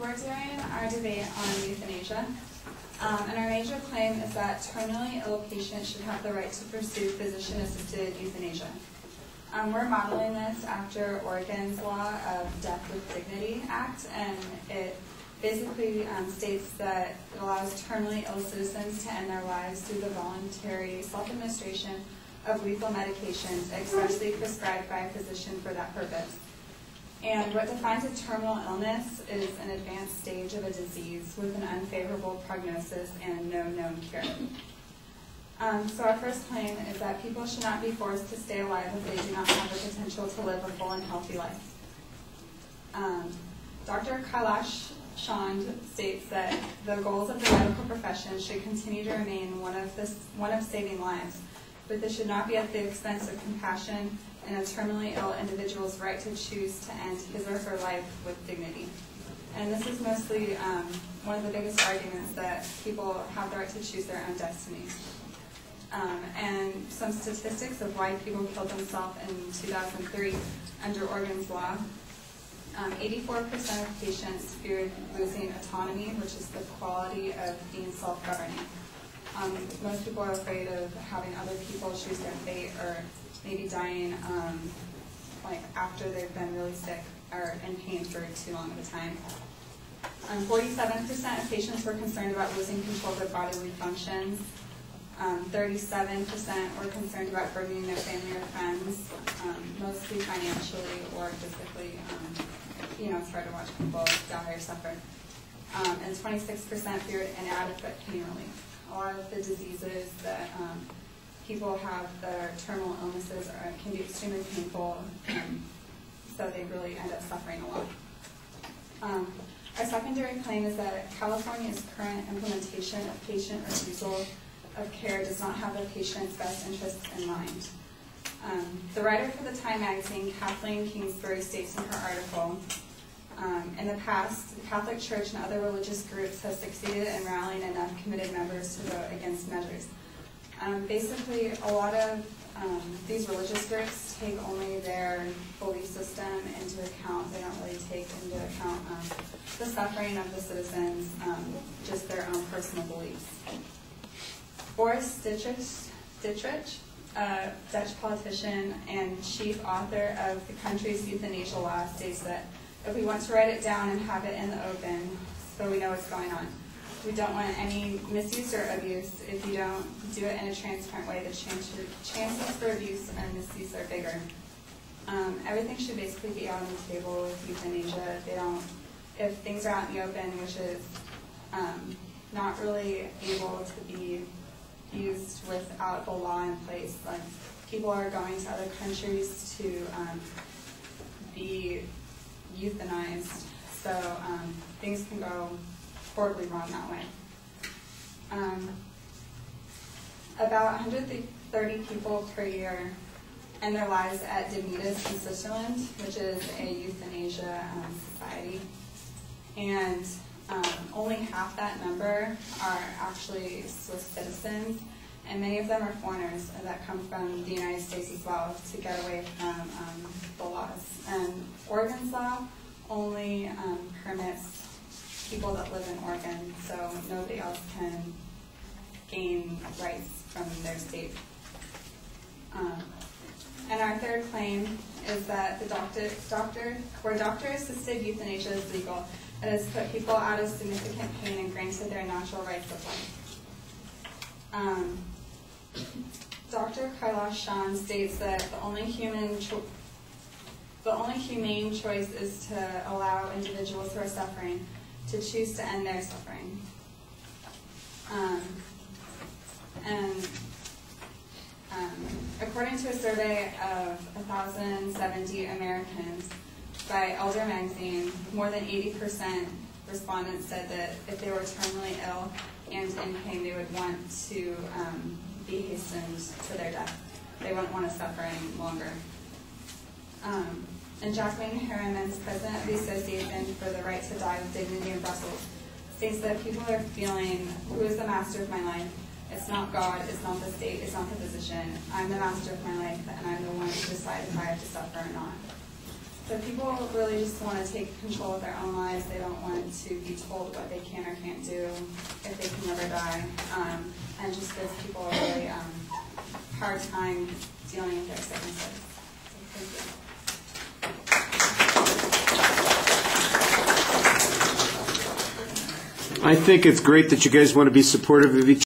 we're doing our debate on euthanasia, and our major claim is that terminally ill patients should have the right to pursue physician-assisted euthanasia. We're modeling this after Oregon's law of Death with Dignity Act, and it basically states that it allows terminally ill citizens to end their lives through the voluntary self-administration of lethal medications expressly prescribed by a physician for that purpose. And what defines a terminal illness is an advanced stage of a disease with an unfavorable prognosis and no known cure. So our first claim is that people should not be forced to stay alive if they do not have the potential to live a full and healthy life. Dr. Kailash Chand states that the goals of the medical profession should continue to remain one of saving lives, but this should not be at the expense of compassion and a terminally ill individual's right to choose to end his or her life with dignity. And this is mostly one of the biggest arguments, that people have the right to choose their own destiny. And some statistics of why people killed themselves in 2003 under Oregon's law. 84% of patients feared losing autonomy, which is the quality of being self-governing. Most people are afraid of having other people choose their fate, or maybe dying like after they've been really sick or in pain for too long of a time. 47% of patients were concerned about losing control of their bodily functions. 37% were concerned about burdening their family or friends, mostly financially or physically. It's hard to watch people die or suffer. And 26% feared inadequate pain relief. A lot of the diseases that people have, their terminal illnesses, can be extremely painful, so they really end up suffering a lot. Our secondary claim is that California's current implementation of patient refusal of care does not have the patient's best interests in mind. The writer for the Time magazine, Kathleen Kingsbury, states in her article, in the past, the Catholic Church and other religious groups have succeeded in rallying enough committed members to vote against measures. Basically, a lot of these religious groups take only their belief system into account. They don't really take into account the suffering of the citizens, just their own personal beliefs. Boris Dittrich, a Dutch politician and chief author of the country's euthanasia law, states that if we want to write it down and have it in the open so we know what's going on, we don't want any misuse or abuse. If you don't do it in a transparent way, the chances for abuse and misuse are bigger. Everything should basically be out on the table with euthanasia. If things are out in the open, which is not really able to be used without the law in place. Like, people are going to other countries to be euthanized, so things can go horribly wrong that way. About 130 people per year end their lives at Dignitas in Switzerland, which is a euthanasia society, and only half that number are actually Swiss citizens, and many of them are foreigners that come from the United States as well to get away from the laws. And Oregon's law only permits people that live in Oregon, so nobody else can gain rights from their state. And our third claim is that where doctor-assisted euthanasia is legal, it has put people out of significant pain and granted their natural rights of life. Dr. Kailash Chand states that the only humane choice is to allow individuals who are suffering to choose to end their suffering. According to a survey of 1,070 Americans by Elder magazine, more than 80% respondents said that if they were terminally ill and in pain, they would want to be hastened to their death. They wouldn't want to suffer any longer. And Jacqueline Harriman, president of the Association for the Right to Die with Dignity in Brussels, states that people are feeling, who is the master of my life? It's not God, it's not the state, it's not the physician. I'm the master of my life, and I'm the one to decide if I have to suffer or not. So people really just want to take control of their own lives. They don't want to be told what they can or can't do, if they can live or die, and just gives people a really hard time dealing with their sicknesses. So thank you. I think it's great that you guys want to be supportive of each